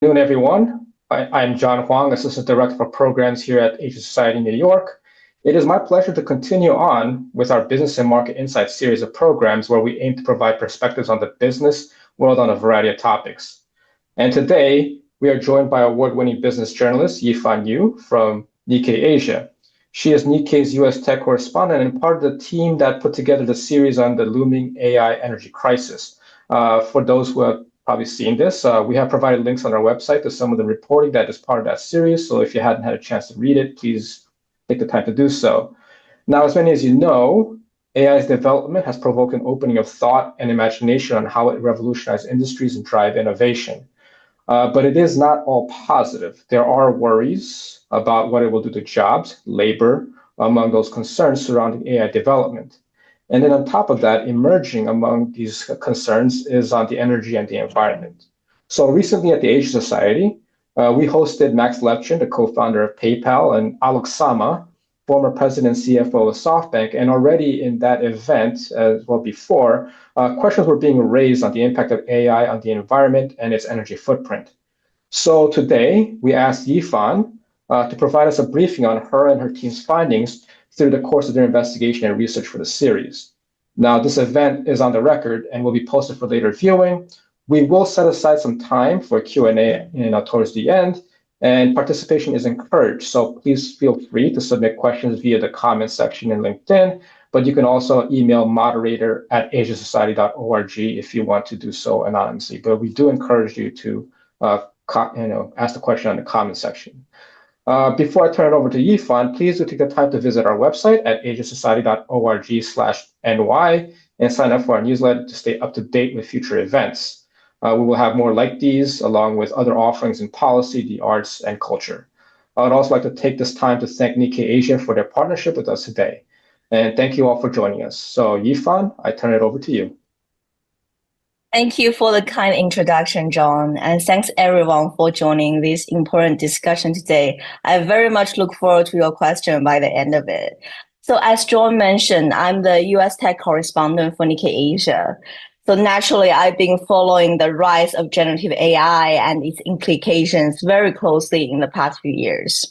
Good afternoon, everyone. I'm John Huang, Assistant Director for Programs here at Asia Society New York. It is my pleasure to continue on with our Business and Market Insights series of programs where we aim to provide perspectives on the business world on a variety of topics. And today, we are joined by award-winning business journalist Yifan Yu from Nikkei Asia. She is Nikkei's US tech correspondent and part of the team that put together the series on the looming AI energy crisis. For those who have probably seen this, we have provided links on our website to some of the reporting that is part of that series. So if you hadn't had a chance to read it, please take the time to do so. Now, as many as you know, AI's development has provoked an opening of thought and imagination on how it revolutionizes industries and drive innovation. But it is not all positive. There are worries about what it will do to jobs, labor, among those concerns surrounding AI development. And then on top of that, emerging among these concerns is on the energy and the environment. So recently at the Asia Society, we hosted Max Levchin, the co-founder of PayPal, and Alok Sama, former president and CFO of SoftBank. And already in that event, as well before, questions were being raised on the impact of AI on the environment and its energy footprint. So today, we asked Yifan to provide us a briefing on her and her team's findings through the course of their investigation and research for the series. Now, this event is on the record and will be posted for later viewing. We will set aside some time for Q&A towards the end, and participation is encouraged. So please feel free to submit questions via the comment section in LinkedIn, but you can also email moderator@asiasociety.org if you want to do so anonymously. But we do encourage you to ask the question on the comment section. Before I turn it over to Yifan, please do take the time to visit our website at asiasociety.org/ny and sign up for our newsletter to stay up to date with future events. We will have more like these, along with other offerings in policy, the arts, and culture. I would also like to take this time to thank Nikkei Asia for their partnership with us today. And thank you all for joining us. So Yifan, I turn it over to you. Thank you for the kind introduction, John, and thanks everyone for joining this important discussion today. I very much look forward to your question by the end of it. So as John mentioned, I'm the US tech correspondent for Nikkei Asia. So naturally, I've been following the rise of generative AI and its implications very closely in the past few years.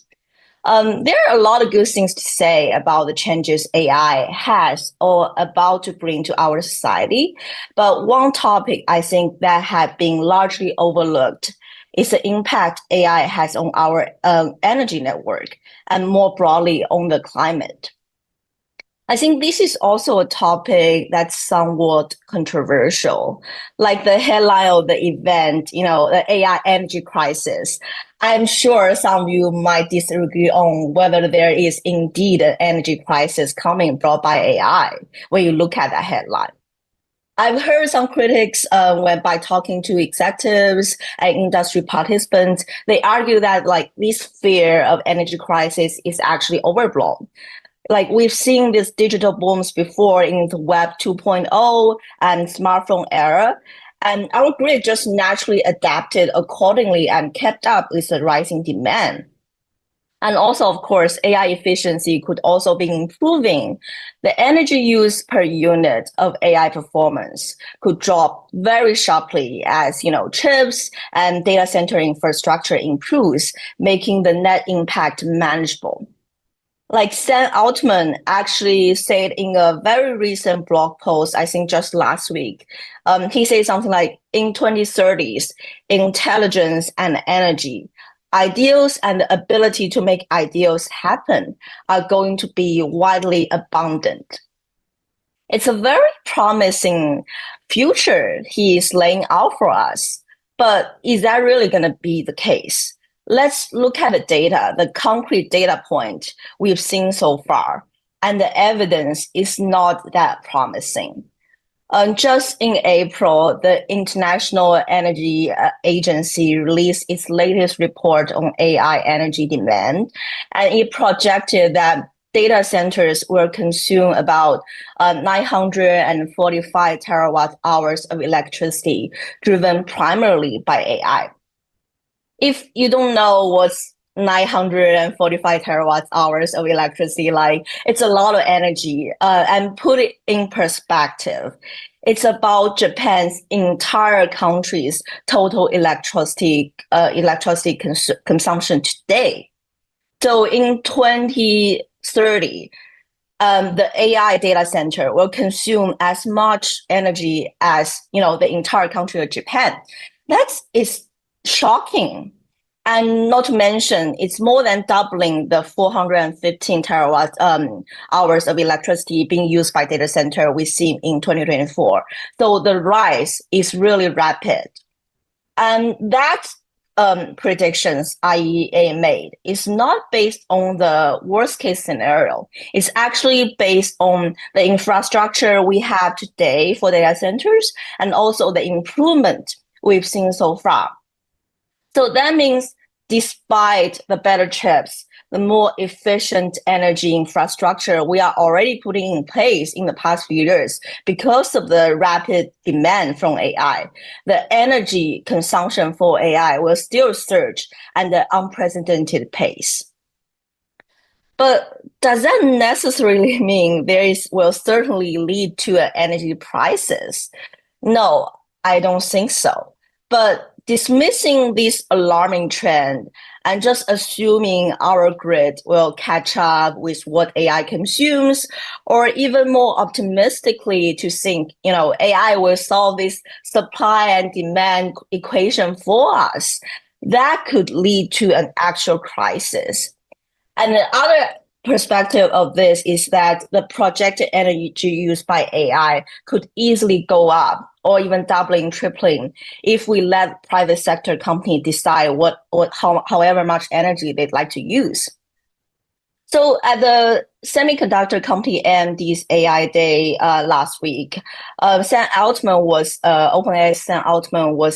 There are a lot of good things to say about the changes AI has or about to bring to our society. But one topic I think that had been largely overlooked is the impact AI has on our energy network and more broadly on the climate. I think this is also a topic that's somewhat controversial. Like the headline of the event, the AI energy crisis. I'm sure some of you might disagree on whether there is indeed an energy crisis coming brought by AI when you look at that headline. I've heard some critics when by talking to executives and industry participants, they argue that this fear of energy crisis is actually overblown. We've seen these digital booms before in the Web 2.0 and smartphone era, and our grid just naturally adapted accordingly and kept up with the rising demand. And also, of course, AI efficiency could also be improving. The energy use per unit of AI performance could drop very sharply as chips and data center infrastructure improves, making the net impact manageable. Sam Altman actually said in a very recent blog post, I think just last week, he said something like, in 2030s, intelligence and energy, ideals and the ability to make ideals happen are going to be widely abundant. It's a very promising future he is laying out for us, but is that really going to be the case? Let's look at the data, the concrete data point we've seen so far, and the evidence is not that promising. Just in April, the International Energy Agency released its latest report on AI energy demand, and it projected that data centers will consume about 945 terawatt hours of electricity, driven primarily by AI. If you don't know what's 945 terawatt hours of electricity, it's a lot of energy. And put it in perspective, It's about Japan's entire country's total electricity consumption today. So in 2030, the AI data center will consume as much energy as the entire country of Japan. That is shocking. And not to mention, it's more than doubling the 415 terawatt hours of electricity being used by data center we see in 2024. So the rise is really rapid. And that predictions IEA made is not based on the worst case scenario. It's actually based on the infrastructure we have today for data centers and also the improvement we've seen so far. So that means despite the better chips, the more efficient energy infrastructure we are already putting in place in the past few years because of the rapid demand from AI, the energy consumption for AI will still surge at an unprecedented pace. But does that necessarily mean will certainly lead to energy prices? No, I don't think so. But dismissing this alarming trend and just assuming our grid will catch up with what AI consumes, or even more optimistically to think, AI will solve this supply and demand equation for us, that could lead to an actual crisis. And the other perspective of this is that the projected energy used by AI could easily go up or even doubling, tripling if we let private sector company decide however much energy they'd like to use. So at the Semiconductor Company AMD's AI Day last week, Sam Altman was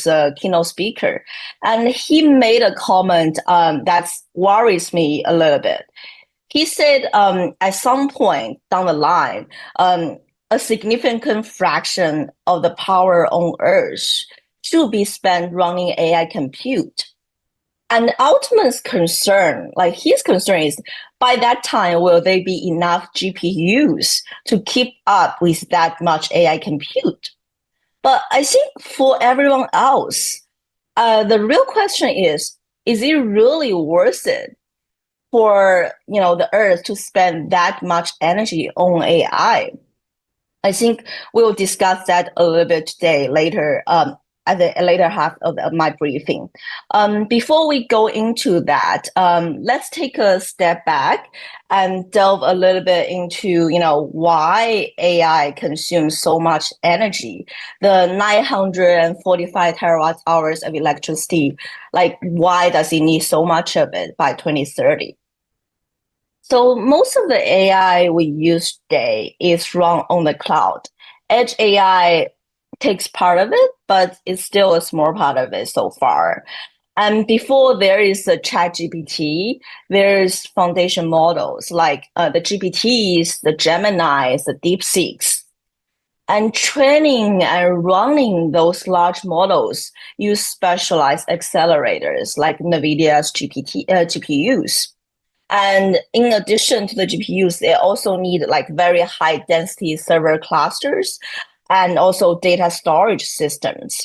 a keynote speaker, and he made a comment that worries me a little bit. He said at some point down the line, a significant fraction of the power on Earth should be spent running AI compute. And Altman's concern, his concern is, by that time, will there be enough GPUs to keep up with that much AI compute? But I think for everyone else, the real question is it really worth it for the Earth to spend that much energy on AI? I think we'll discuss that a little bit today later at the later half of my briefing. Before we go into that, let's take a step back and delve a little bit into why AI consumes so much energy. The 945 terawatt hours of electricity, why does it need so much of it by 2030? So most of the AI we use today is run on the cloud. Edge AI takes part of it, but it's still a small part of it so far. And before there is a ChatGPT, there's foundation models like the GPTs, the Geminis, the DeepSeeks. And training and running those large models use specialized accelerators like Nvidia's GPUs. And in addition to the GPUs, they also need very high density server clusters and also data storage systems.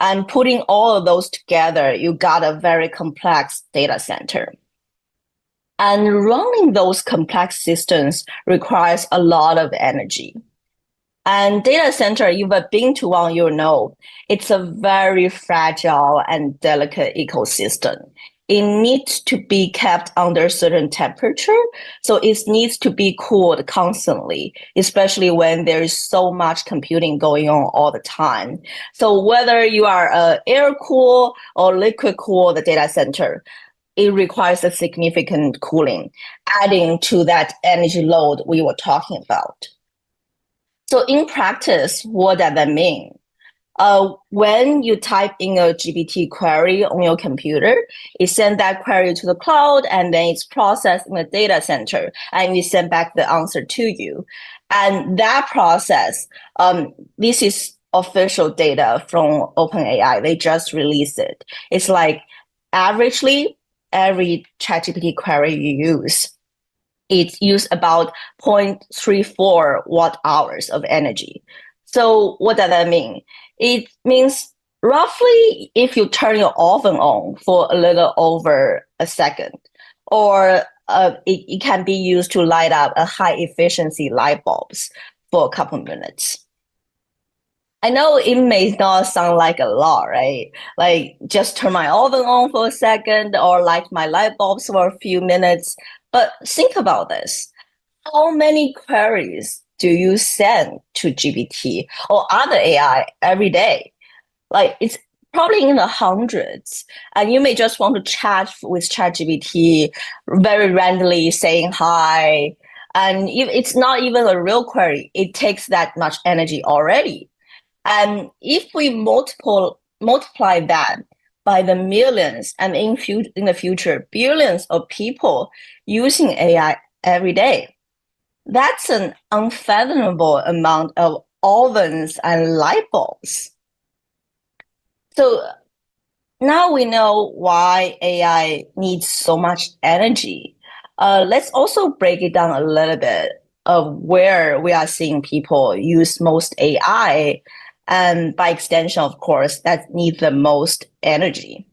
And putting all of those together, you got a very complex data center. And running those complex systems requires a lot of energy. And data center, you've been to one, it's a very fragile and delicate ecosystem. It needs to be kept under a certain temperature, so it needs to be cooled constantly, especially when there is so much computing going on all the time. So whether you are air cool or liquid cool the data center, it requires a significant cooling, adding to that energy load we were talking about. So in practice, what does that mean? When you type in a GPT query on your computer, it sends that query to the cloud, and then it's processed in the data center, and it sends back the answer to you. And that process, this is official data from OpenAI. They just released it. It's averagely, every ChatGPT query you use, it uses about 0.34 watt hours of energy. So what does that mean? It means roughly if you turn your oven on for a little over a second, or it can be used to light up a high efficiency light bulbs for a couple minutes. I know it may not sound like a lot, right? Like just turn my oven on for a second or light my light bulbs for a few minutes. But think about this. How many queries do you send to GPT or other AI every day? Like it's probably in the hundreds. And you may just want to chat with ChatGPT very randomly saying hi. And if it's not even a real query, it takes that much energy already. And if we multiply that by the millions and in the future, billions of people using AI every day, that's an unfathomable amount of ovens and light bulbs. So now we know why AI needs so much energy. Let's also break it down a little bit of where we are seeing people use most AI, and by extension, of course, that need the most energy.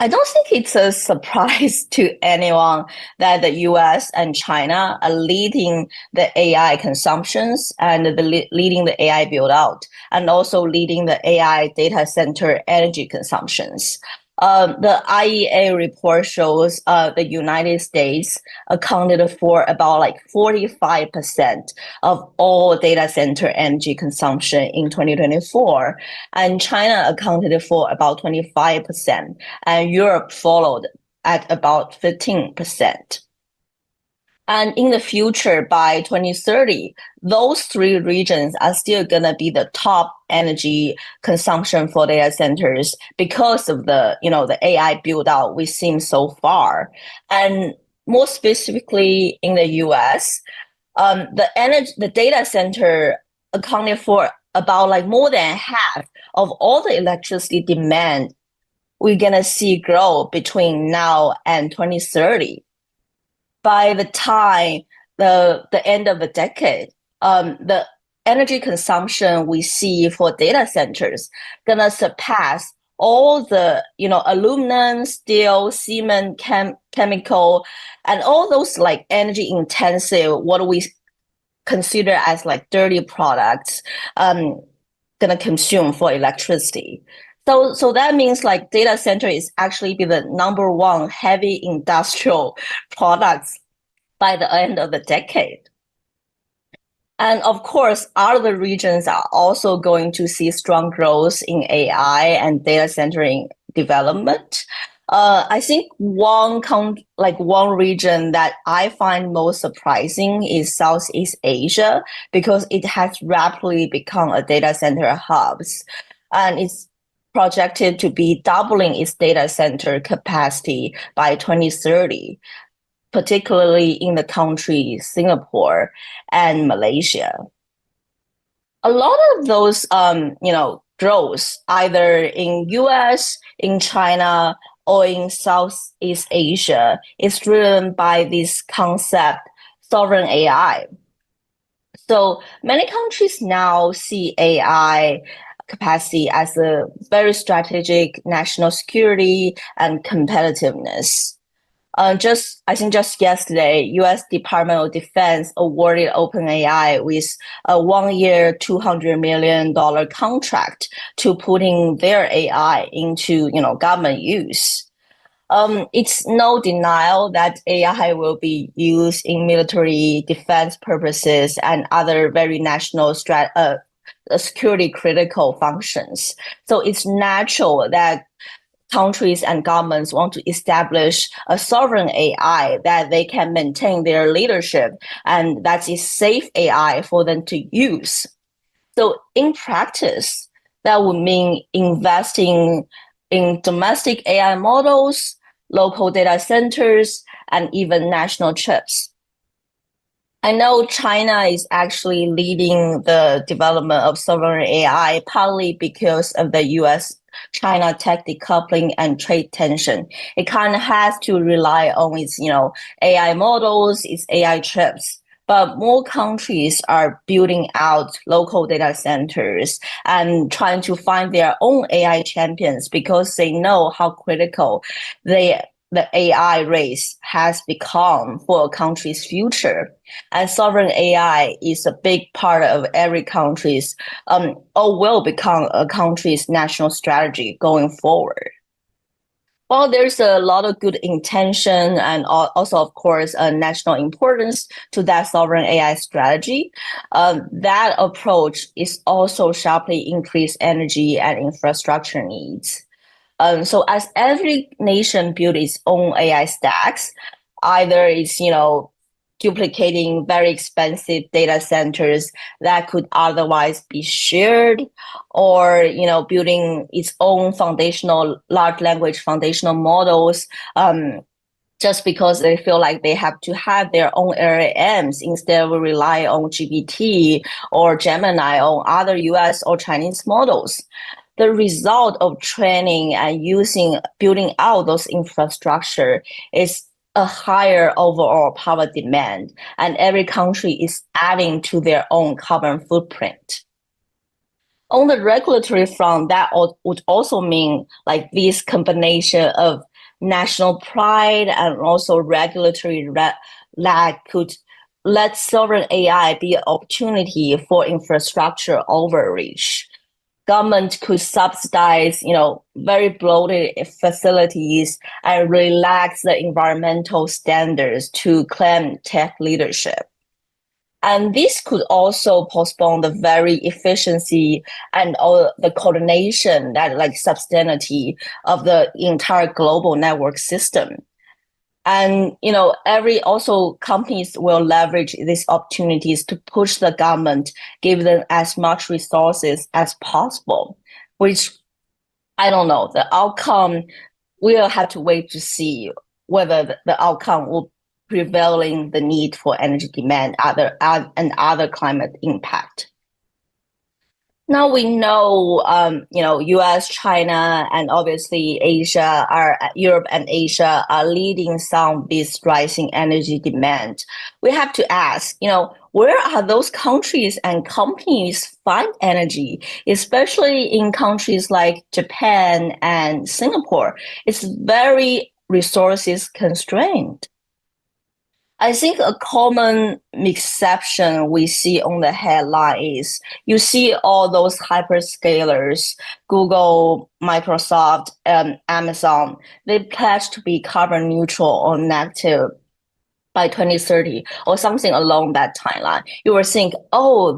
I don't think it's a surprise to anyone that the US and China are leading the AI consumptions and leading the AI build out, and also leading the AI data center energy consumptions. The IEA report shows the United States accounted for about like 45% of all data center energy consumption in 2024, and China accounted for about 25%, and Europe followed at about 15%. And in the future, by 2030, those three regions are still going to be the top energy consumption for data centers because of the AI build out we've seen so far. And more specifically in the US, the data center accounted for about like more than half of all the electricity demand we're going to see grow between now and 2030. By the time the end of the decade, the energy consumption we see for data centers gonna surpass all the aluminum, steel, cement, chemical, and all those like energy intensive, what we consider as like dirty products, gonna consume for electricity. So that means like data center is actually be the number one heavy industrial products by the end of the decade. And of course, other regions are also going to see strong growth in AI and data center development. I think one region that I find most surprising is Southeast Asia, because it has rapidly become a data center hubs, and it's projected to be doubling its data center capacity by 2030, particularly in the countries Singapore and Malaysia. A lot of those, growth either in US, in China, or in Southeast Asia is driven by this concept, sovereign AI. So many countries now see AI capacity as a very strategic national security and competitiveness. I think just yesterday, U.S. Department of Defense awarded OpenAI with a 1-year, $200 million contract to putting their AI into, government use. It's no denial that AI will be used in military defense purposes and other very national security critical functions. So it's natural that countries and governments want to establish a sovereign AI that they can maintain their leadership, and that is safe AI for them to use. So in practice, that would mean investing in domestic AI models, local data centers, and even national chips. I know China is actually leading the development of sovereign AI, partly because of the US-China tech decoupling and trade tension. It kind of has to rely on its, AI models, its AI chips. but more countries are building out local data centers and trying to find their own AI champions because they know how critical the AI race has become for a country's future. And sovereign AI is a big part of every country's, or will become a country's national strategy going forward. Well, there's a lot of good intention and also, of course, a national importance to that sovereign AI strategy. That approach is also sharply increased energy and infrastructure needs. So as every nation builds its own AI stacks, either it's, duplicating very expensive data centers that could otherwise be shared, or building its own large language foundational models, just because they feel like they have to have their own LLMs instead of rely on GPT or Gemini or other US or Chinese models. The result of training and building out those infrastructure is a higher overall power demand, and every country is adding to their own carbon footprint. On the regulatory front, that would also mean like this combination of national pride and also regulatory lag could let sovereign AI be an opportunity for infrastructure overreach. Government could subsidize, very bloated facilities and relax the environmental standards to claim tech leadership. And this could also postpone the very efficiency and all the coordination, that like sustainability of the entire global network system. And, companies will leverage these opportunities to push the government, give them as much resources as possible, which I don't know. The outcome, we'll have to wait to see whether the outcome will prevailing the need for energy demand and other climate impact. Now we know, U.S., China, and obviously Europe and Asia are leading some of this rising energy demand. We have to ask, where are those countries and companies find energy, especially in countries like Japan and Singapore? It's very resources constrained. I think a common exception we see on the headline is you see all those hyperscalers, Google, Microsoft, Amazon, they pledge to be carbon neutral or negative by 2030 or something along that timeline. You will think,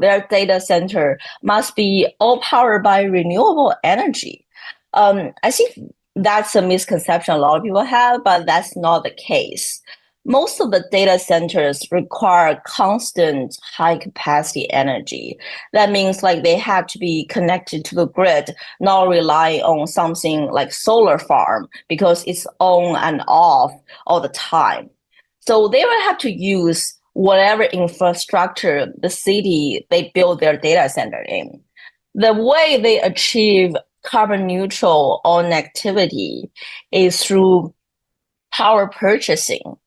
their data center must be all powered by renewable energy. I think that's a misconception a lot of people have, but that's not the case. Most of the data centers require constant high capacity energy. That means like they have to be connected to the grid, not rely on something like solar farm because it's on and off all the time. So they will have to use whatever infrastructure the city they build their data center in. The way they achieve carbon neutral on activity is through power purchasing.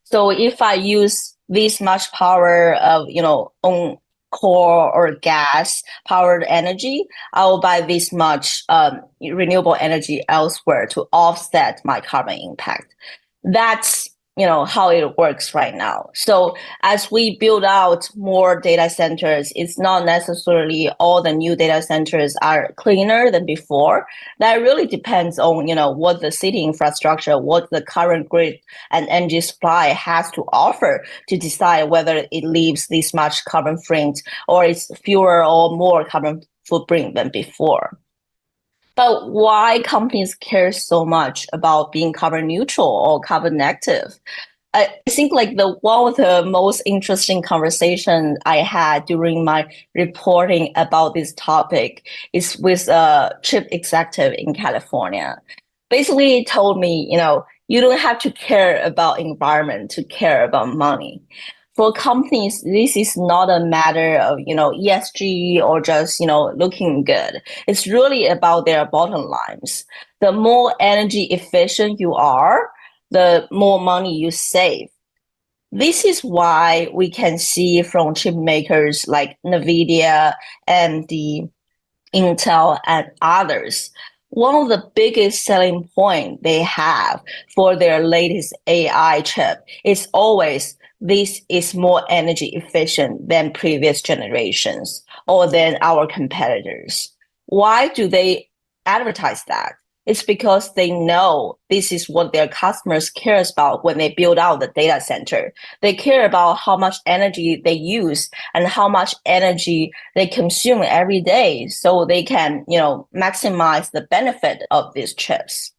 So if I use this much power of, on coal or gas powered energy, I will buy this much renewable energy elsewhere to offset my carbon impact. That's how it works right now. So as we build out more data centers, it's not necessarily all the new data centers are cleaner than before. That really depends on, what the city infrastructure, what the current grid and energy supply has to offer to decide whether it leaves this much carbon footprint or it's fewer or more carbon footprint than before. But why companies care so much about being carbon neutral or carbon negative? I think like one of the most interesting conversations I had during my reporting about this topic is with a chip executive in California. Basically, he told me, you don't have to care about environment to care about money. For companies, this is not a matter of, ESG or just, looking good. It's really about their bottom lines. The more energy efficient you are, the more money you save. This is why we can see from chip makers like Nvidia and the Intel and others, one of the biggest selling point they have for their latest AI chip is always this is more energy efficient than previous generations or than our competitors. Why do they advertise that? It's because they know this is what their customers cares about when they build out the data center. They care about how much energy they use and how much energy they consume every day, so they can, maximize the benefit of these chips.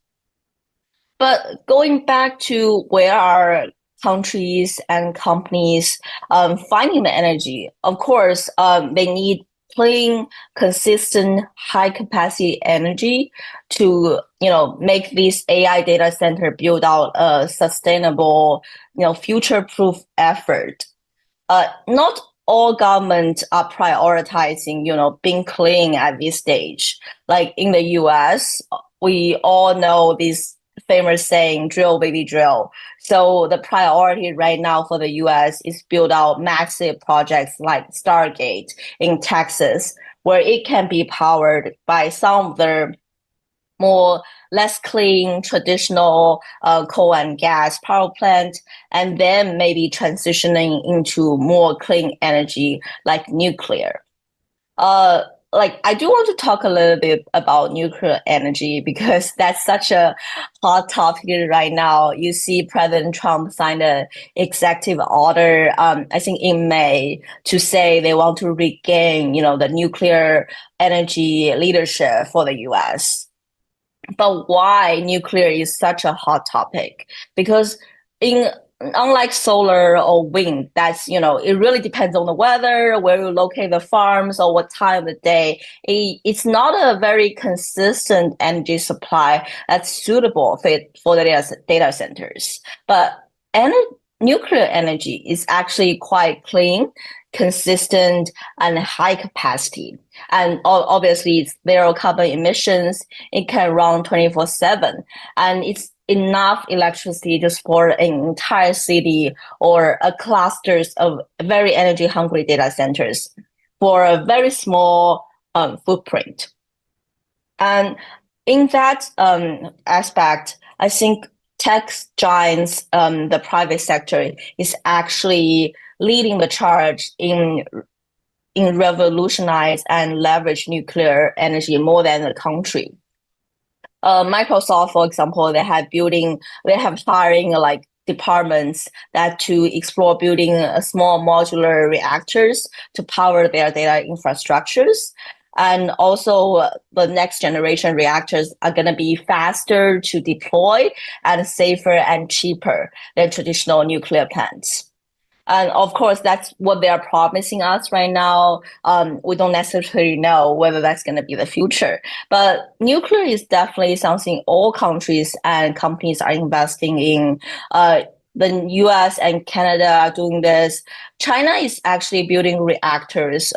But going back to where are countries and companies finding the energy, of course, they need clean, consistent, high capacity energy to, make this AI data center build out a sustainable, future-proof effort. Not all governments are prioritizing, being clean at this stage. Like in the US, we all know this famous saying, drill, baby, drill. So the priority right now for the US is build out massive projects like Stargate in Texas, where it can be powered by some of the less clean traditional coal and gas power plant, and then maybe transitioning into more clean energy like nuclear. I do want to talk a little bit about nuclear energy because that's such a hot topic right now. You see President Trump signed an executive order, I think in May, to say they want to regain, the nuclear energy leadership for the US. But why nuclear is such a hot topic? Because unlike solar or wind, that's, it really depends on the weather, where you locate the farms or what time of the day. It's not a very consistent energy supply that's suitable for the data centers. But nuclear energy is actually quite clean, consistent, and high capacity. And obviously, it's zero carbon emissions. It can run 24/7, and it's enough electricity to support an entire city or a clusters of very energy hungry data centers for a very small footprint. And in that aspect, I think tech giants, the private sector, is actually leading the charge in revolutionize and leverage nuclear energy more than the country. Microsoft, for example, they have hiring like departments that to explore building a small modular reactors to power their data infrastructures. And also the next generation reactors are going to be faster to deploy and safer and cheaper than traditional nuclear plants. And of course, that's what they're promising us right now. We don't necessarily know whether that's going to be the future. But nuclear is definitely something all countries and companies are investing in. The US and Canada are doing this. China is actually building reactors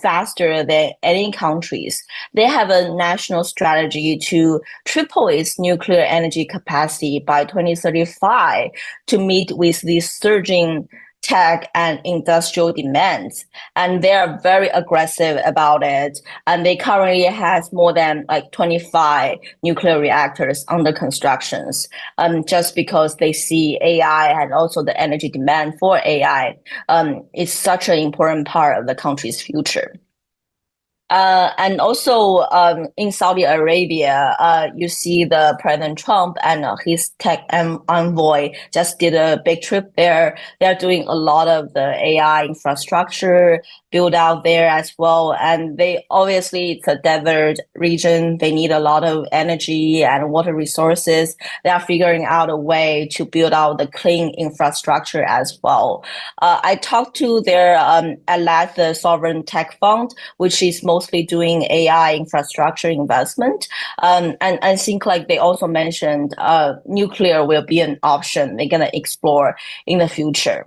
faster than any countries. They have a national strategy to triple its nuclear energy capacity by 2035 to meet with these surging tech and industrial demands, and they are very aggressive about it. And they currently has more than 25 nuclear reactors under constructions, just because they see AI and also the energy demand for AI is such an important part of the country's future. And also in Saudi Arabia, you see the President Trump and his tech envoy just did a big trip there. They're doing a lot of the AI infrastructure build out there as well. And they obviously, it's a desert region. They need a lot of energy and water resources. They are figuring out a way to build out the clean infrastructure as well. I talked to their ALAT, the Sovereign Tech Fund, which is mostly doing AI infrastructure investment. And I think they also mentioned nuclear will be an option they're going to explore in the future.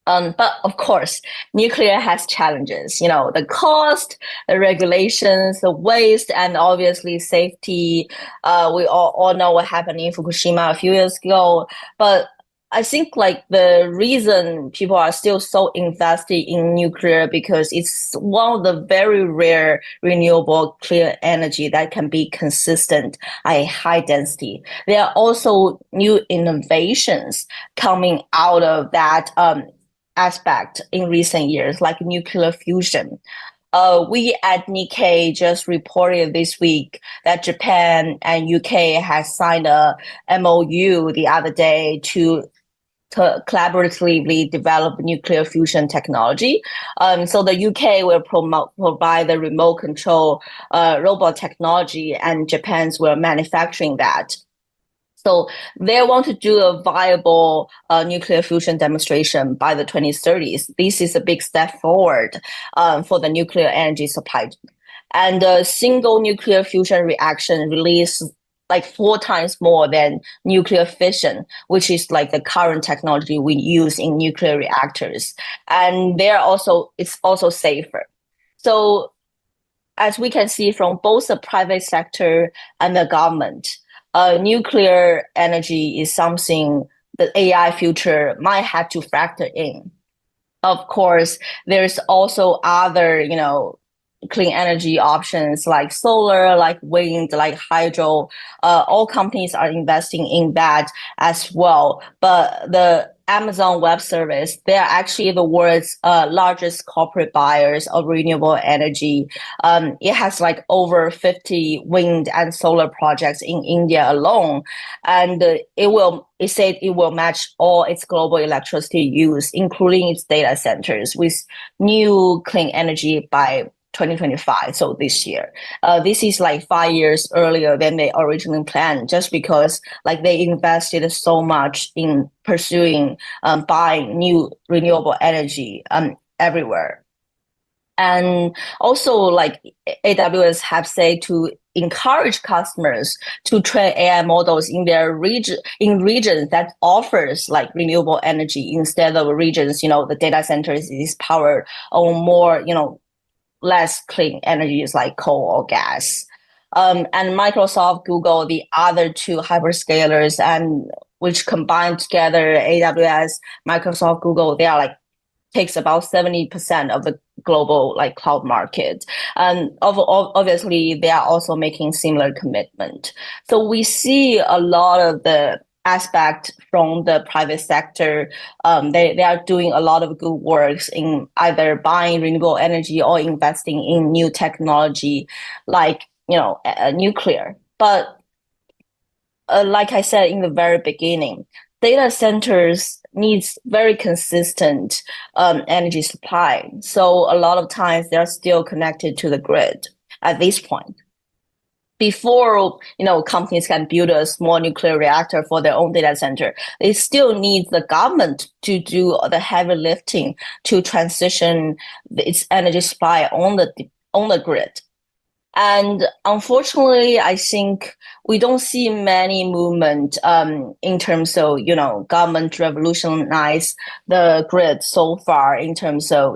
But of course, nuclear has challenges, the cost, the regulations, the waste, and obviously safety. We all know what happened in Fukushima a few years ago. But I think like the reason people are still so invested in nuclear because it's one of the very rare renewable clean energy that can be consistent at high density. There are also new innovations coming out of that aspect in recent years, like nuclear fusion. We at Nikkei just reported this week that Japan and UK has signed a MOU the other day to collaboratively develop nuclear fusion technology. So the UK will provide the remote control robot technology, and Japan's will manufacturing that. So they want to do a viable nuclear fusion demonstration by the 2030s. This is a big step forward for the nuclear energy supply. And a single nuclear fusion reaction releases like 4 times more than nuclear fission, which is like the current technology we use in nuclear reactors. And it's also safer. So as we can see from both the private sector and the government, nuclear energy is something the AI future might have to factor in. Of course, there's also other, clean energy options like solar, like wind, like hydro. All companies are investing in that as well. But the Amazon Web Service, they're actually the world's largest corporate buyers of renewable energy. It has like over 50 wind and solar projects in India alone. And it said it will match all its global electricity use, including its data centers, with new clean energy by 2025, so this year. This is like 5 years earlier than they originally planned, just because like they invested so much in pursuing buying new renewable energy everywhere. And also like AWS have said to encourage customers to train AI models in their regions that offers like renewable energy instead of regions, the data centers is powered on more, less clean energies like coal or gas. And Microsoft, Google, the other 2 hyperscalers, and which combined together, AWS, Microsoft, Google, they are like takes about 70% of the global like cloud market. And obviously, they are also making similar commitment. So we see a lot of the aspect from the private sector. They are doing a lot of good works in either buying renewable energy or investing in new technology like nuclear. But like I said in the very beginning, data centers needs very consistent energy supply. So a lot of times they're still connected to the grid at this point. Before companies can build a small nuclear reactor for their own data center, they still need the government to do the heavy lifting to transition its energy supply on the grid. And unfortunately, I think we don't see many movement in terms of government revolutionize the grid so far in terms of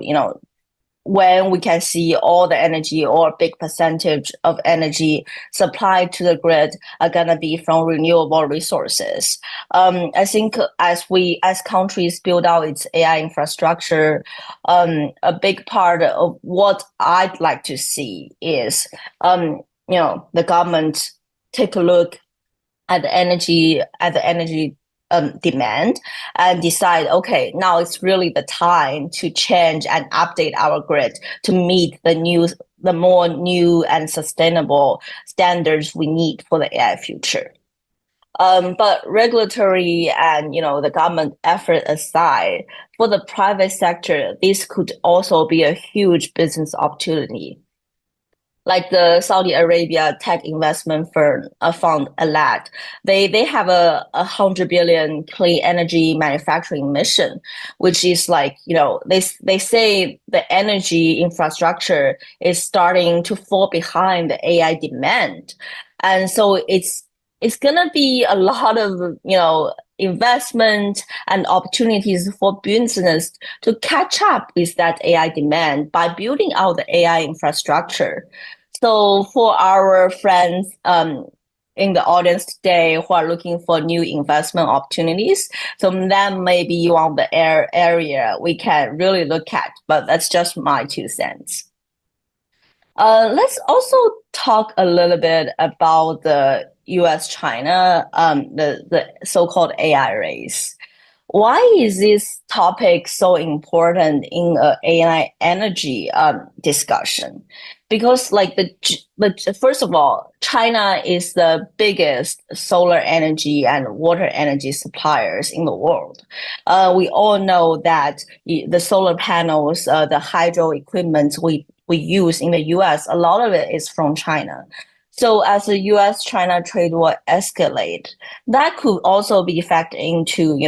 when we can see all the energy or a big percentage of energy supplied to the grid are going to be from renewable resources. I think as countries build out its AI infrastructure, a big part of what I'd like to see is, the government take a look at the energy demand and decide, okay, now it's really the time to change and update our grid to meet the more new and sustainable standards we need for the AI future. But regulatory and the government effort aside, for the private sector, this could also be a huge business opportunity. Like the Saudi Arabia tech investment fund Alat, they have a 100 billion clean energy manufacturing mission, which is like they say the energy infrastructure is starting to fall behind the AI demand, and so it's gonna be a lot of investment and opportunities for business to catch up with that AI demand by building out the AI infrastructure. So for our friends in the audience today who are looking for new investment opportunities. So that may be one of the area we can really look at, but that's just my 2 cents. Let's also talk a little bit about the US-China, the so-called AI race. Why is this topic so important in AI energy discussion? Because first of all, China is the biggest solar energy and water energy suppliers in the world. We all know that the solar panels, the hydro equipment we use in the US, a lot of it is from China. So as the US-China trade war escalate, that could also be factored into,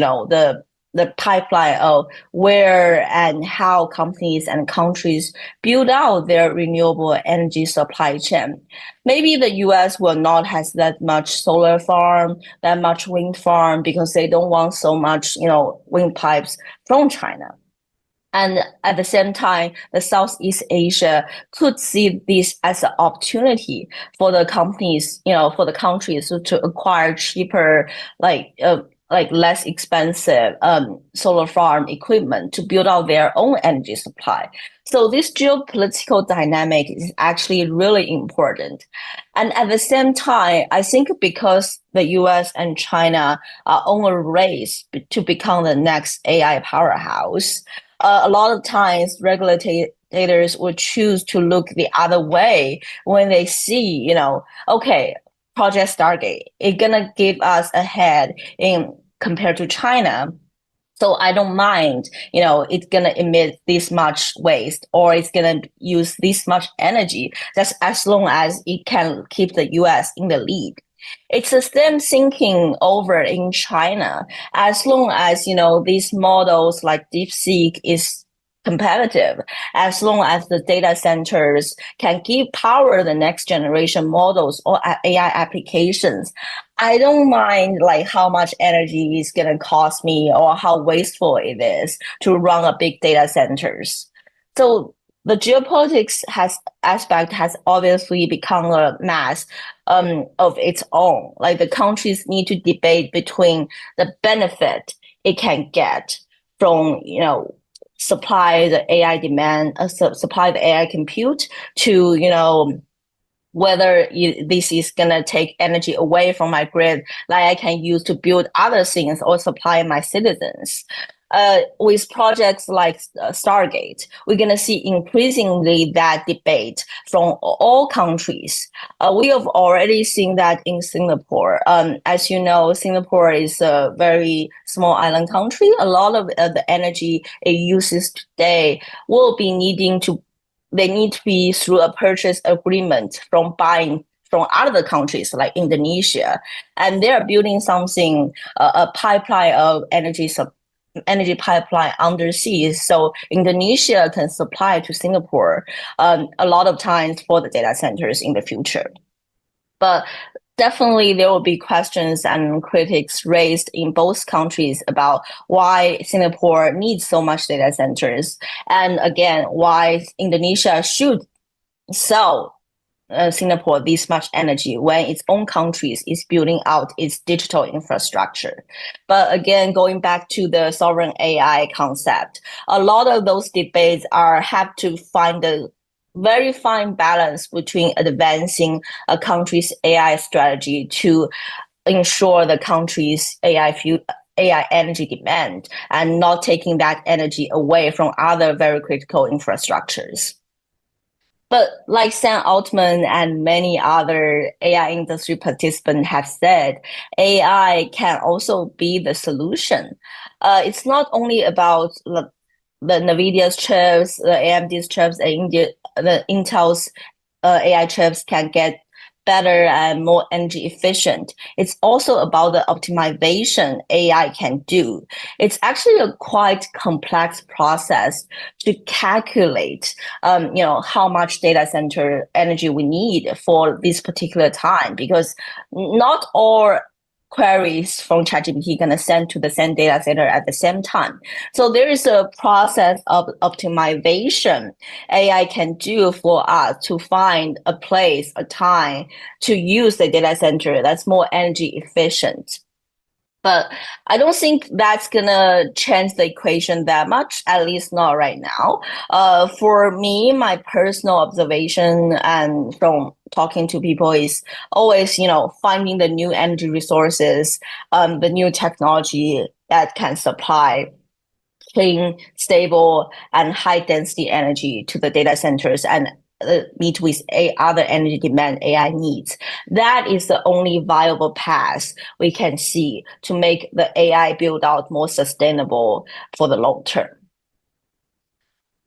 the pipeline of where and how companies and countries build out their renewable energy supply chain. Maybe the US will not have that much solar farm, that much wind farm, because they don't want so much, wind pipes from China. And at the same time, the Southeast Asia could see this as an opportunity for the companies, for the countries to acquire cheaper, less expensive solar farm equipment to build out their own energy supply. So this geopolitical dynamic is actually really important. And at the same time, I think because the US and China are on a race to become the next AI powerhouse, a lot of times regulators will choose to look the other way when they see, okay, Project Stargate, it's gonna give us a head in compared to China. So I don't mind, it's gonna emit this much waste or it's gonna use this much energy, just as long as it can keep the US in the lead. It's the same thinking over in China. As long as, these models like DeepSeek is competitive, as long as the data centers can give power the next generation models or AI applications, I don't mind how much energy is going to cost me or how wasteful it is to run a big data centers. So the geopolitics aspect has obviously become a mass of its own. The countries need to debate between the benefit it can get from, supply the AI demand, supply the AI compute to, whether this is going to take energy away from my grid that I can use to build other things or supply my citizens. With projects like Stargate, we're going to see increasingly that debate from all countries. We have already seen that in Singapore. As you know, Singapore is a very small island country. A lot of the energy it uses today will be they need to be through a purchase agreement from buying from other countries like Indonesia. And they're building something, a pipeline of energy pipeline undersea, so Indonesia can supply to Singapore a lot of times for the data centers in the future. But definitely there will be questions and critics raised in both countries about why Singapore needs so much data centers, and again, why Indonesia should sell Singapore this much energy when its own countries is building out its digital infrastructure. But again, going back to the sovereign AI concept, a lot of those debates have to find a very fine balance between advancing a country's AI strategy to ensure the country's AI energy demand and not taking that energy away from other very critical infrastructures. But like Sam Altman and many other AI industry participants have said, AI can also be the solution. It's not only about the Nvidia's chips, the AMD's chips, the Intel's AI chips can get better and more energy efficient. It's also about the optimization AI can do. It's actually a quite complex process to calculate, how much data center energy we need for this particular time, because not all queries from ChatGPT going to send to the same data center at the same time. So there is a process of optimization AI can do for us to find a place, a time to use the data center that's more energy efficient. But I don't think that's going to change the equation that much, at least not right now. For me, my personal observation and from talking to people is always, finding the new energy resources, the new technology that can supply clean, stable, and high density energy to the data centers and meet with other energy demand AI needs. That is the only viable path we can see to make the AI build out more sustainable for the long term.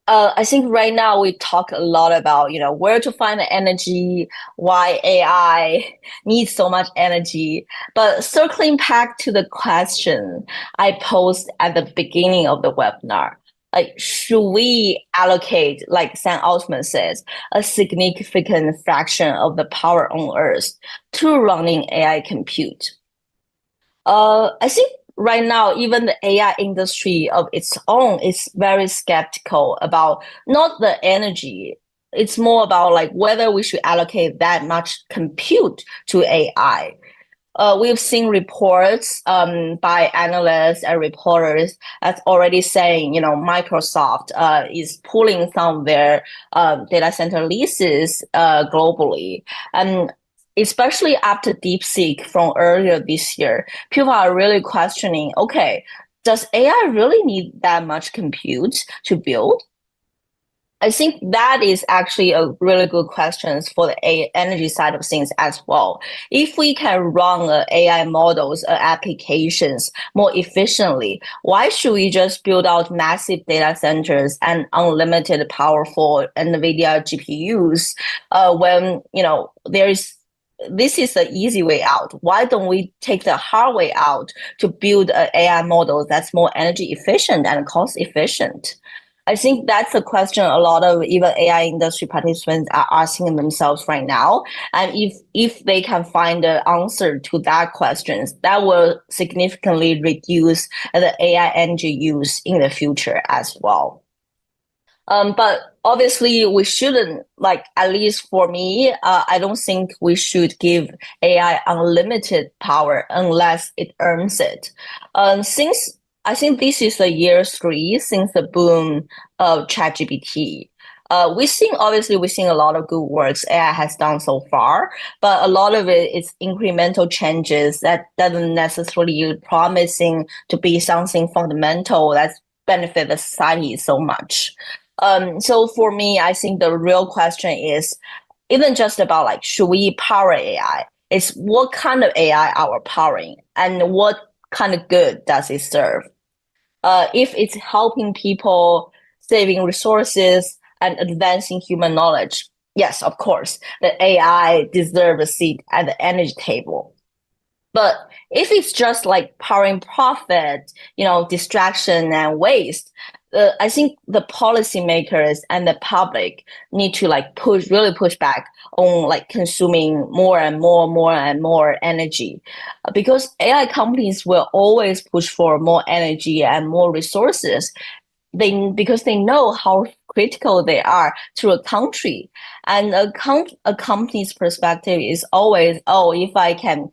I think right now we talk a lot about, where to find the energy, why AI needs so much energy. But circling back to the question I posed at the beginning of the webinar, should we allocate, like Sam Altman says, a significant fraction of the power on Earth to running AI compute? I think right now, even the AI industry of its own is very skeptical about not the energy. It's more about whether we should allocate that much compute to AI. We've seen reports by analysts and reporters that's already saying, Microsoft is pulling some of their data center leases globally. And especially after DeepSeek from earlier this year, people are really questioning, okay, does AI really need that much compute to build? I think that is actually a really good question for the energy side of things as well. If we can run AI models, applications more efficiently, why should we just build out massive data centers and unlimited powerful NVIDIA GPUs when this is the easy way out? Why don't we take the hard way out to build an AI model that's more energy efficient and cost efficient? I think that's a question a lot of even AI industry participants are asking themselves right now. And if they can find the answer to that question, that will significantly reduce the AI energy use in the future as well. But obviously, we shouldn't, at least for me, I don't think we should give AI unlimited power unless it earns it. Since I think this is the year 3 since the boom of ChatGPT. We're seeing a lot of good works AI has done so far, but a lot of it is incremental changes that doesn't necessarily promising to be something fundamental that's benefit the society so much. So for me, I think the real question is even just about should we power AI? It's what kind of AI are we powering and what kind of good does it serve? If it's helping people, saving resources, and advancing human knowledge, yes, of course, the AI deserves a seat at the energy table. But if it's just powering profit, distraction and waste, I think the policymakers and the public need to really push back on consuming more and more energy, because AI companies will always push for more energy and more resources. Because they know how critical they are to a country, and a company's perspective is always, if I can,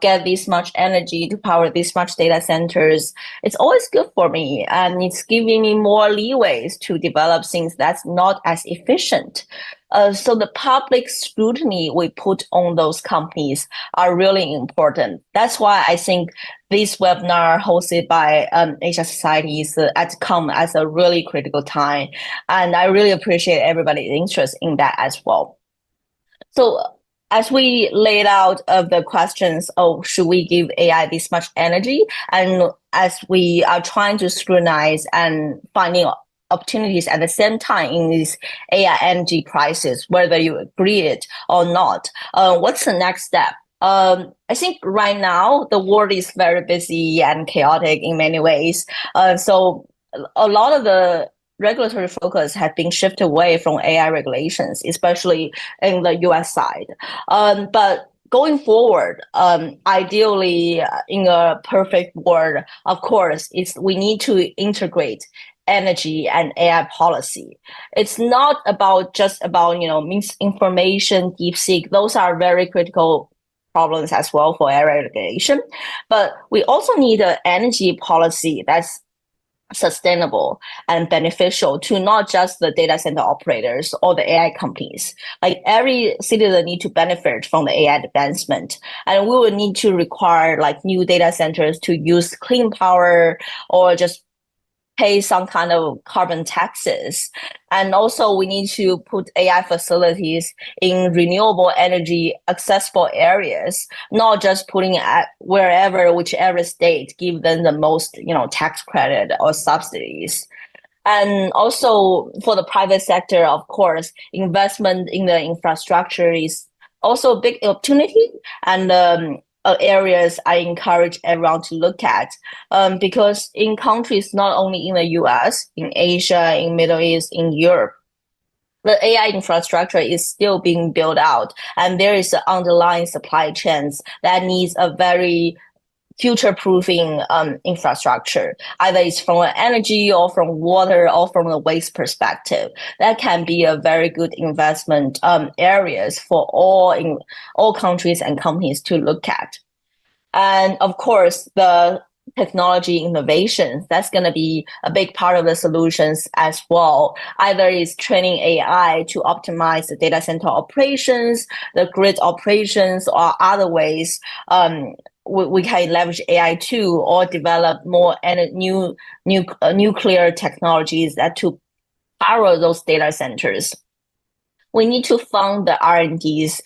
get this much energy to power this much data centers, it's always good for me, and it's giving me more leeways to develop things that's not as efficient. So the public scrutiny we put on those companies are really important. That's why I think this webinar hosted by Asia Societies come as a really critical time. And I really appreciate everybody's interest in that as well. So as we laid out of the questions, should we give AI this much energy? And as we are trying to scrutinize and finding opportunities at the same time in these AI energy prices, whether you agree it or not, what's the next step? I think right now the world is very busy and chaotic in many ways. So a lot of the regulatory focus has been shifted away from AI regulations, especially in the US side. But going forward, ideally, in a perfect world, of course, we need to integrate energy and AI policy. It's not just about misinformation, DeepSeek. Those are very critical problems as well for AI regulation. But we also need an energy policy that's sustainable and beneficial to not just the data center operators or the AI companies. Like every citizen need to benefit from the AI advancement. And we will need to require like new data centers to use clean power or just pay some kind of carbon taxes. And also we need to put AI facilities in renewable energy accessible areas, not just putting at whichever state give them the most, tax credit or subsidies. And also for the private sector, of course, investment in the infrastructure is also a big opportunity. And areas I encourage everyone to look at, because in countries not only in the US, in Asia, in Middle East, in Europe, the AI infrastructure is still being built out, and there is an underlying supply chains that needs a very future-proofing infrastructure. Either it's from energy or from water or from the waste perspective. That can be a very good investment areas for all countries and companies to look at. And of course, the technology innovations, that's going to be a big part of the solutions as well. Either it's training AI to optimize the data center operations, the grid operations, or other ways we can leverage AI too, or develop more nuclear technologies that to power those data centers. We need to fund the R&Ds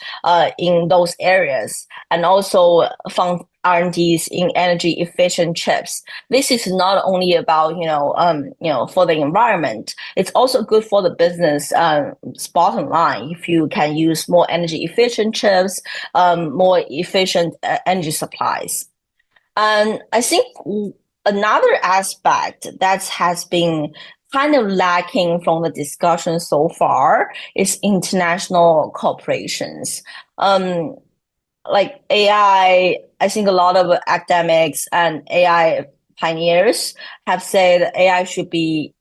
in those areas, and also fund R&Ds in energy efficient chips. This is not only about for the environment. It's also good for the business bottom line. If you can use more energy efficient chips, more efficient energy supplies. And I think another aspect that has been kind of lacking from the discussion so far is international corporations. Like AI, I think a lot of academics and AI pioneers have said AI should be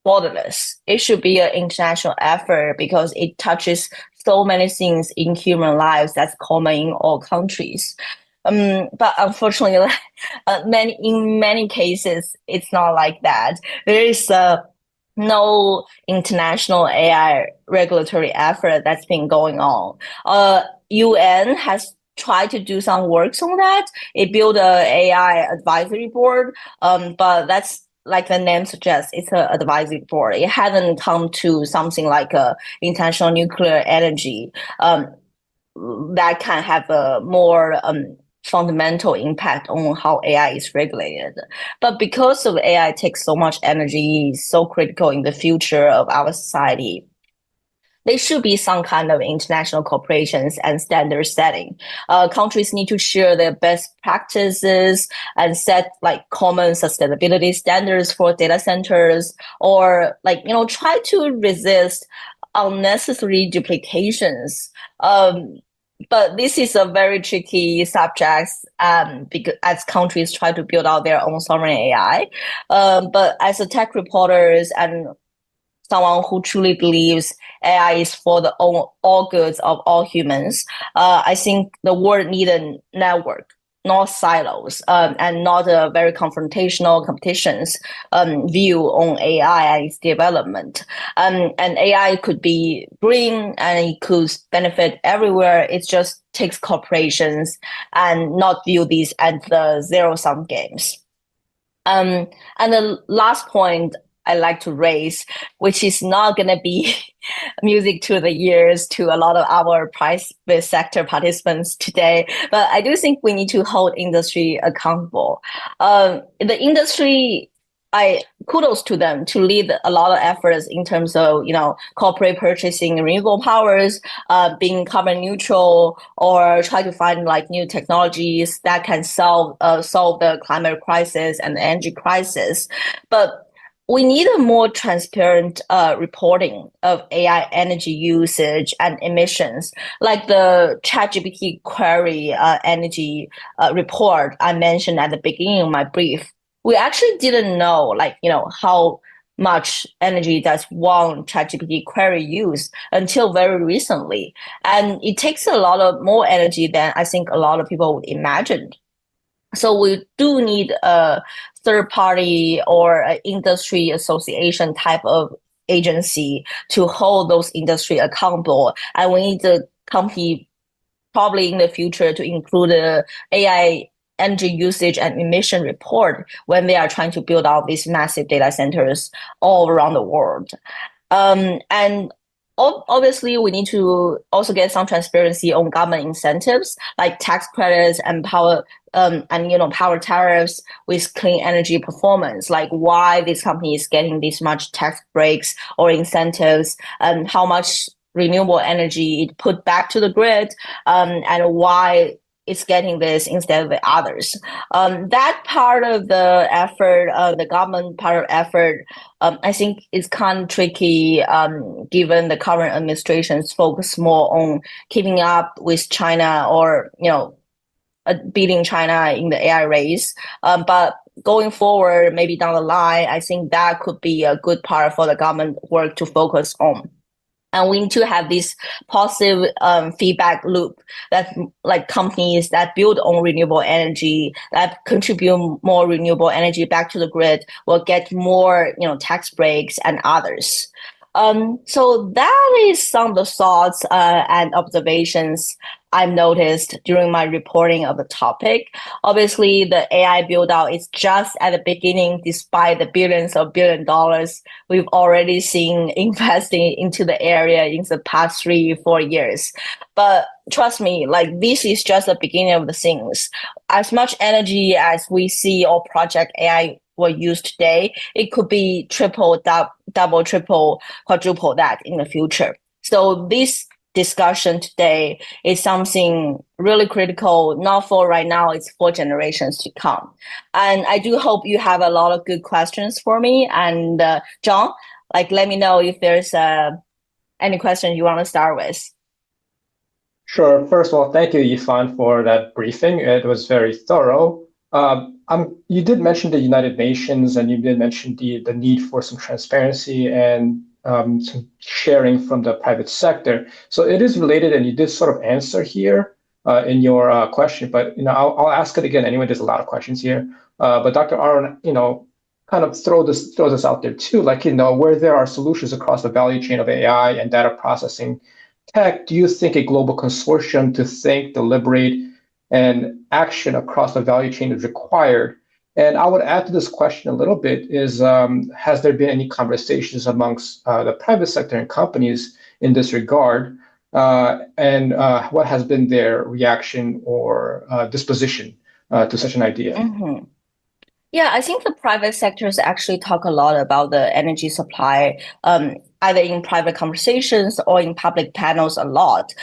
borderless. It should be an international effort because it touches so many things in human lives that's common in all countries. But unfortunately, in many cases, it's not like that. There is no international AI regulatory effort that's been going on. UN has tried to do some works on that. It built an AI advisory board, but that's like the name suggests, it's an advisory board. It hasn't come to something like a international nuclear energy that can have a more fundamental impact on how AI is regulated. But because of AI takes so much energy, so critical in the future of our society, there should be some kind of international corporations and standard setting. Countries need to share their best practices and set like common sustainability standards for data centers, or try to resist unnecessary duplications. But this is a very tricky subject because as countries try to build out their own sovereign AI. But as a tech reporters and someone who truly believes AI is for the all goods of all humans, I think the world needs a network, not silos, and not a very confrontational competitions view on AI and its development. And AI could be green and it could benefit everywhere. It just takes corporations and not view these as the zero-sum games. And the last point I like to raise, which is not going to be music to the ears to a lot of our private sector participants today, but I do think we need to hold industry accountable. The industry, kudos to them to lead a lot of efforts in terms of corporate purchasing renewable powers, being carbon neutral, or try to find like new technologies that can solve the climate crisis and the energy crisis. But we need a more transparent reporting of AI energy usage and emissions, like the ChatGPT query energy report I mentioned at the beginning of my brief. We actually didn't know, like, how much energy does one ChatGPT query use until very recently. And it takes a lot of more energy than I think a lot of people would imagine. So we do need a third party or an industry association type of agency to hold those industry accountable. And we need the company probably in the future to include the AI energy usage and emission report when they are trying to build out these massive data centers all around the world. And obviously, we need to also get some transparency on government incentives like tax credits and power tariffs with clean energy performance, like why this company is getting this much tax breaks or incentives, and how much renewable energy it put back to the grid, and why it's getting this instead of the others. That part of the effort, the government part of effort, I think is kind of tricky given the current administration's focus more on keeping up with China or, beating China in the AI race. But going forward, maybe down the line, I think that could be a good part for the government work to focus on. And we need to have this positive feedback loop that like companies that build on renewable energy, that contribute more renewable energy back to the grid will get more, tax breaks and others. So that is some of the thoughts and observations I've noticed during my reporting of the topic. Obviously, the AI build out is just at the beginning, despite the billions of $billion we've already seen investing into the area in the past 3-4 years. But trust me, like this is just the beginning of the things. As much energy as we see or project AI will use today, it could be triple, double, triple, quadruple that in the future. So this discussion today is something really critical, not for right now, it's for generations to come. And I do hope you have a lot of good questions for me. And John, let me know if there's any questions you want to start with. Sure. First of all, thank you, Yifan, for that briefing. It was very thorough. You did mention the United Nations, and you did mention the need for some transparency and some sharing from the private sector. So it is related, and you did sort of answer here in your question. But I'll ask it again anyway. There's a lot of questions here. But Dr. Aaron, kind of throw this out there too. Where there are solutions across the value chain of AI and data processing tech, do you think a global consortium to think, deliberate, and action across the value chain is required? And I would add to this question a little bit is, has there been any conversations amongst the private sector and companies in this regard? And what has been their reaction or disposition to such an idea? Mm-hmm. Yeah, I think the private sectors actually talk a lot about the energy supply, either in private conversations or in public panels a lot.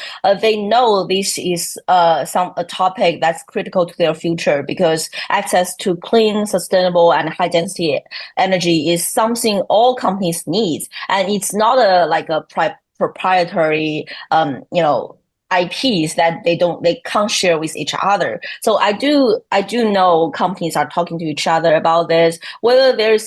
They know this is a topic that's critical to their future because access to clean, sustainable, and high density energy is something all companies need, and it's not a proprietary, IPs that they can't share with each other. So I do know companies are talking to each other about this. Whether there's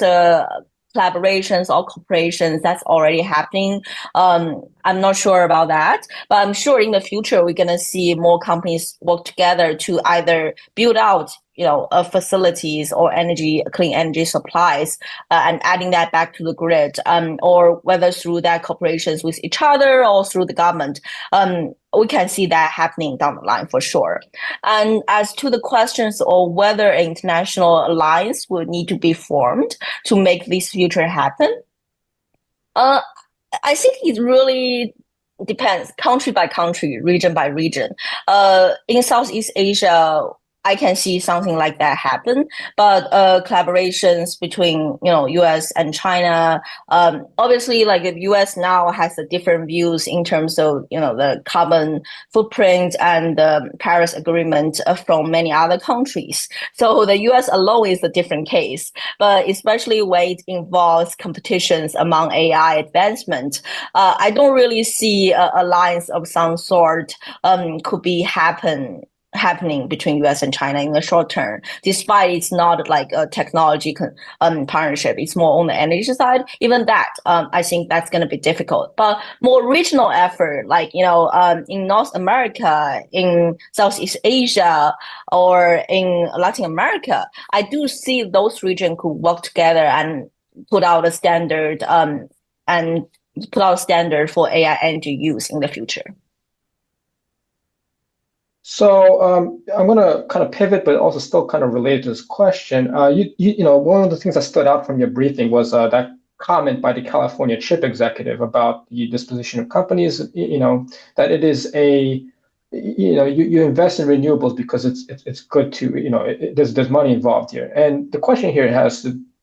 collaborations or corporations that's already happening, I'm not sure about that, but I'm sure in the future we're gonna see more companies work together to either build out facilities or clean energy supplies and adding that back to the grid, or whether through that corporations with each other or through the government. We can see that happening down the line for sure. And as to the questions of whether an international alliance will need to be formed to make this future happen, I think it really depends country by country, region by region. In Southeast Asia, I can see something like that happen, but collaborations between U.S. and China, obviously, like the U.S. now has a different views in terms of the carbon footprint and the Paris Agreement from many other countries. So the U.S. alone is a different case, but especially when it involves competitions among AI advancement, I don't really see a alliance of some sort could be happening between US and China in the short term, despite it's not like a technology partnership. It's more on the energy side. Even that, I think that's going to be difficult. But more regional effort, like, in North America, in Southeast Asia, or in Latin America, I do see those regions could work together and put out a standard for AI energy use in the future. So I'm going to kind of pivot, but also still kind of related to this question. One of the things that stood out from your briefing was that comment by the California chip executive about the disposition of companies. That it is you invest in renewables because it's good to there's money involved here. And the question here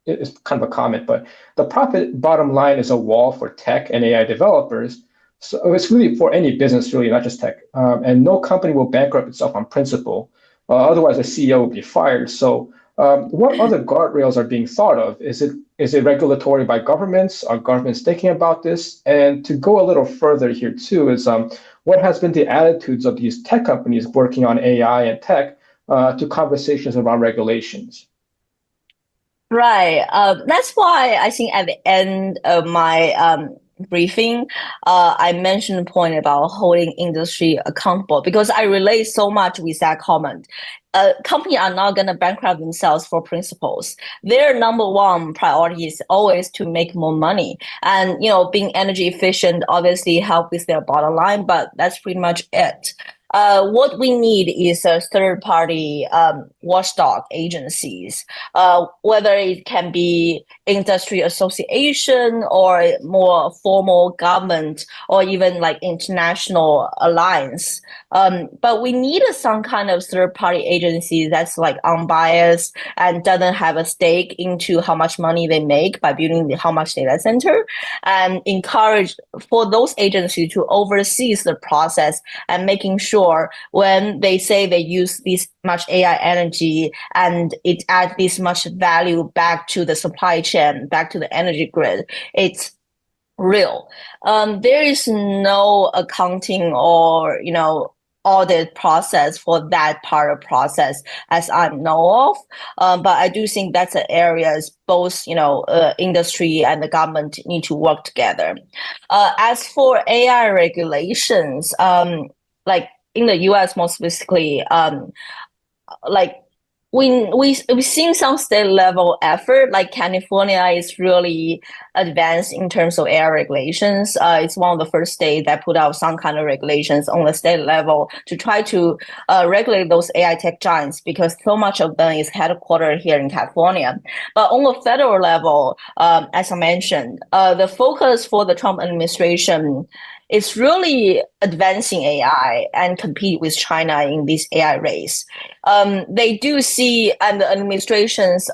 is kind of a comment, but the profit bottom line is a wall for tech and AI developers. So it's really for any business, really, not just tech. And no company will bankrupt itself on principle. Otherwise, the CEO will be fired. So what other guardrails are being thought of? Is it regulatory by governments? Are governments thinking about this? And to go a little further here, too, is what has been the attitudes of these tech companies working on AI and tech to conversations around regulations? Right. That's why I think at the end of my briefing, I mentioned the point about holding industry accountable, because I relate so much with that comment. Companies are not going to bankrupt themselves for principles. Their number one priority is always to make more money. And, being energy efficient obviously help with their bottom line, but that's pretty much it. What we need is a third-party watchdog agencies, whether it can be industry association or more formal government or even like international alliance. But we need some kind of third-party agency that's like unbiased and doesn't have a stake into how much money they make by building how much data center, and encourage for those agencies to oversee the process and making sure when they say they use this much AI energy and it adds this much value back to the supply chain, back to the energy grid, it's real. There is no accounting or, audit process for that part of process as I know of. But I do think that's an area both, industry and the government need to work together. As for AI regulations, like in the US, more specifically, we've seen some state level effort. Like California is really advanced in terms of AI regulations. It's one of the first states that put out some kind of regulations on the state level to try to regulate those AI tech giants, because so much of them is headquartered here in California. But on the federal level, as I mentioned, the focus for the Trump administration is really advancing AI and compete with China in this AI race. They do see, and the administration's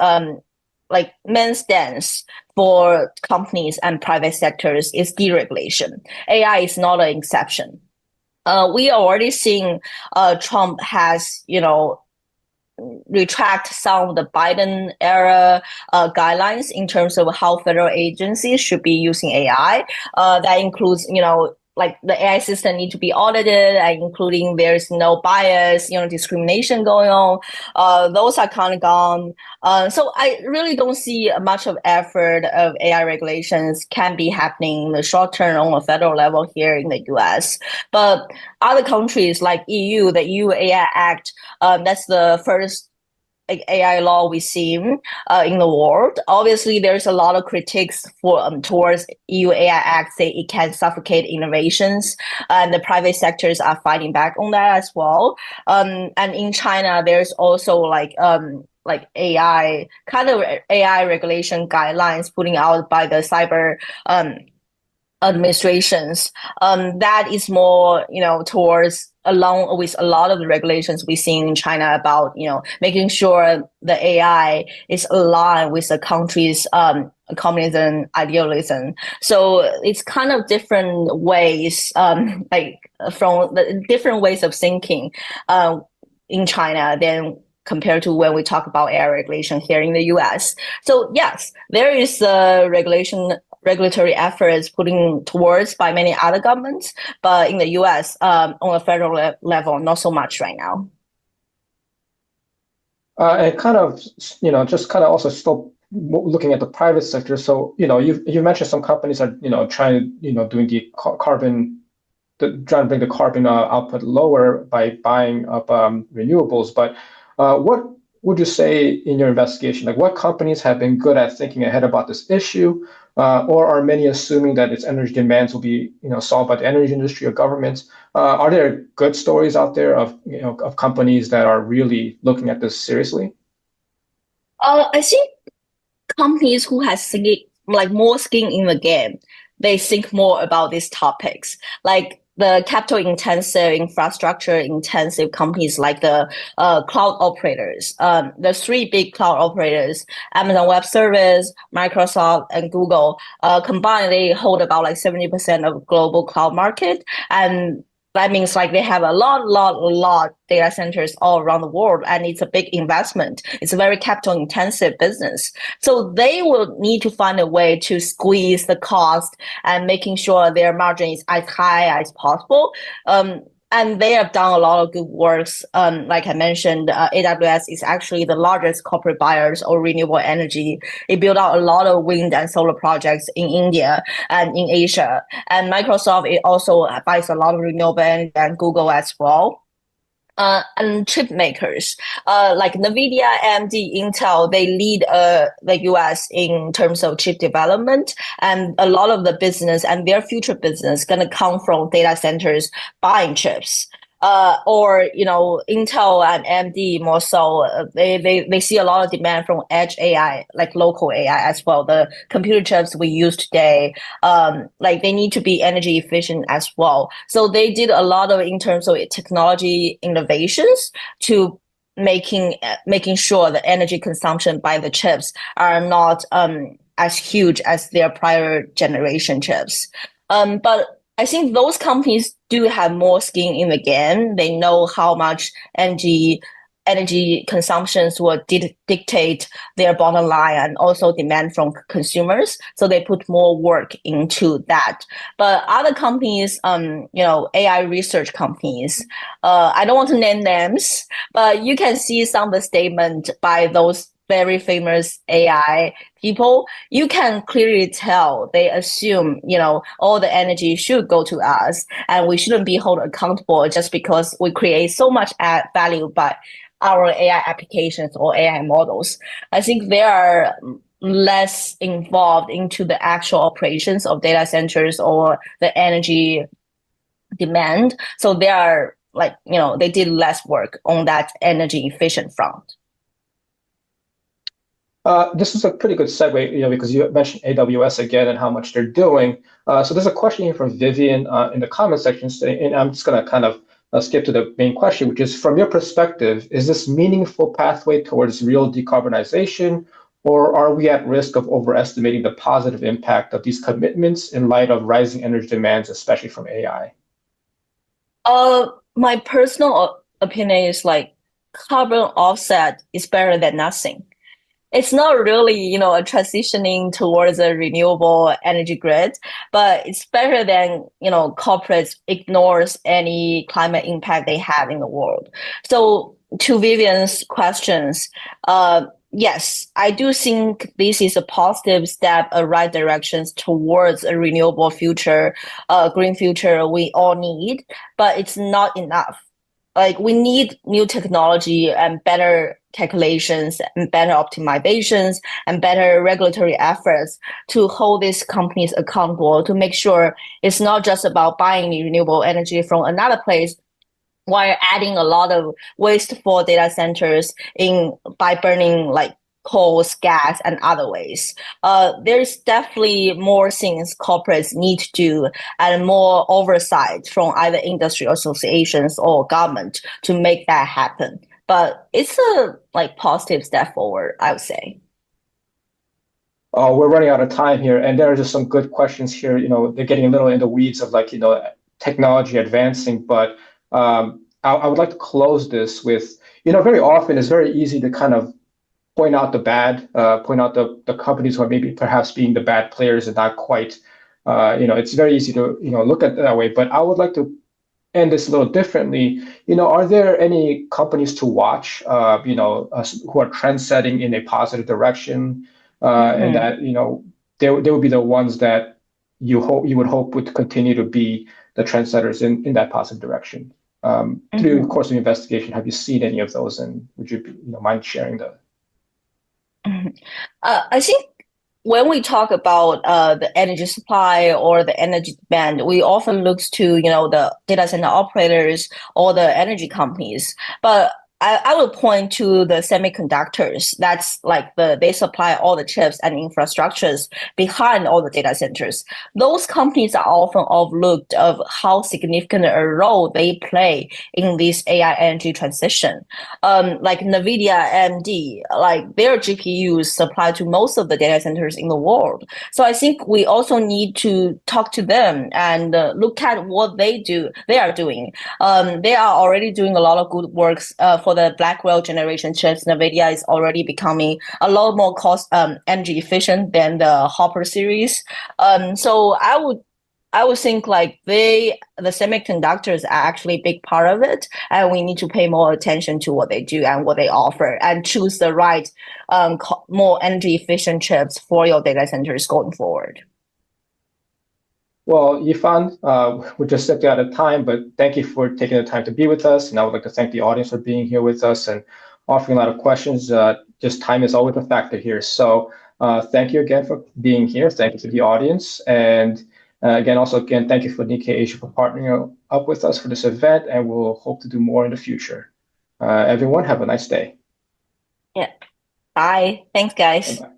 main stance for companies and private sectors is deregulation. AI is not an exception. We are already seeing Trump has, retract some of the Biden era guidelines in terms of how federal agencies should be using AI. That includes, like the AI system need to be audited, including there's no bias, discrimination going on. Those are kind of gone. So I really don't see much of effort of AI regulations can be happening in the short term on a federal level here in the US. But other countries like EU, the EU AI Act, that's the first AI law we've seen in the world. Obviously, there's a lot of critiques towards EU AI Act, say it can suffocate innovations, and the private sectors are fighting back on that as well. And in China, there's also like AI kind of AI regulation guidelines putting out by the cyber administrations. That is more, towards along with a lot of the regulations we see in China about, making sure the AI is aligned with the country's communism idealism. So it's kind of different ways, like from the different ways of thinking in China than compared to when we talk about AI regulation here in the US. So yes, there is a regulatory efforts putting towards by many other governments, but in the US, on a federal level, not so much right now. And kind of, just kind of also still looking at the private sector. So, you mentioned some companies are, trying, doing the carbon, trying to bring the carbon output lower by buying up renewables. But what would you say in your investigation? Like, what companies have been good at thinking ahead about this issue, or are many assuming that its energy demands will be, solved by the energy industry or governments? Are there good stories out there of, of companies that are really looking at this seriously? I think companies who have more skin in the game, they think more about these topics. Like the capital intensive, infrastructure intensive companies like the cloud operators. The three big cloud operators, Amazon Web Service, Microsoft, and Google, combined, they hold about 70% of global cloud market. And that means they have a lot data centers all around the world, and it's a big investment. It's a very capital intensive business. So they will need to find a way to squeeze the cost and making sure their margin is as high as possible. And they have done a lot of good works. Like I mentioned, AWS is actually the largest corporate buyers of renewable energy. It built out a lot of wind and solar projects in India and in Asia. And Microsoft, it also buys a lot of renewable energy, and Google as well. And chip makers like Nvidia, AMD, Intel, they lead the US in terms of chip development, and a lot of the business and their future business going to come from data centers buying chips. Or Intel and AMD more so, they see a lot of demand from edge AI, like local AI as well. The computer chips we use today, they need to be energy efficient as well. So they did a lot of in terms of technology innovations to making sure the energy consumption by the chips are not as huge as their prior generation chips. But I think those companies do have more skin in the game. They know how much energy consumptions will dictate their bottom line and also demand from consumers. So they put more work into that. But other companies, AI research companies, I don't want to name names, but you can see some of the statement by those very famous AI people. You can clearly tell they assume, all the energy should go to us, and we shouldn't be held accountable just because we create so much value by our AI applications or AI models. I think they are less involved into the actual operations of data centers or the energy demand. So they are they did less work on that energy efficient front. This is a pretty good segue, because you mentioned AWS again and how much they're doing. So there's a question here from Vivian in the comment section, and I'm just going to kind of skip to the main question, which is, from your perspective, is this meaningful pathway towards real decarbonization, or are we at risk of overestimating the positive impact of these commitments in light of rising energy demands, especially from AI? My personal opinion is carbon offset is better than nothing. It's not really, a transitioning towards a renewable energy grid, but it's better than, corporates ignores any climate impact they have in the world. So to Vivian's questions, yes, I do think this is a positive step, a right direction towards a renewable future, green future we all need, but it's not enough. We need new technology and better calculations and better optimizations and better regulatory efforts to hold these companies accountable, to make sure it's not just about buying renewable energy from another place while adding a lot of wasteful data centers by burning coal, gas, and other ways. There's definitely more things corporates need to do and more oversight from either industry associations or government to make that happen. But it's a positive step forward, I would say. We're running out of time here, and there are just some good questions here. They're getting a little in the weeds of technology advancing, but I would like to close this with, very often it's very easy to kind of point out the bad, point out the companies who are maybe perhaps being the bad players and not quite, it's very easy to, look at it that way. But I would like to end this a little differently. Are there any companies to watch, who are trend setting in a positive direction, and that, they would be the ones that you would hope would continue to be the trendsetters in that positive direction? Through the course of investigation, have you seen any of those, and would you mind sharing the? I think when we talk about the energy supply or the energy demand, we often look to the data center operators or the energy companies. But I will point to the semiconductors. That's they supply all the chips and infrastructures behind all the data centers. Those companies are often overlooked of how significant a role they play in this AI energy transition. Like Nvidia, AMD, their GPUs supply to most of the data centers in the world. So I think we also need to talk to them and look at what they are doing. They are already doing a lot of good works for the Blackwell generation chips. Nvidia is already becoming a lot more energy efficient than the Hopper series. So I would think the semiconductors are actually a big part of it, and we need to pay more attention to what they do and what they offer, and choose the right more energy efficient chips for your data centers going forward. Well, Yifan, we're just stepping out of time, but thank you for taking the time to be with us. And I would like to thank the audience for being here with us and offering a lot of questions. Just time is always a factor here. So thank you again for being here. Thank you to the audience. And again, thank you for Nikkei Asia for partnering up with us for this event. And we'll hope to do more in the future. Everyone, have a nice day. Yeah. Bye. Thanks, guys. Bye-bye.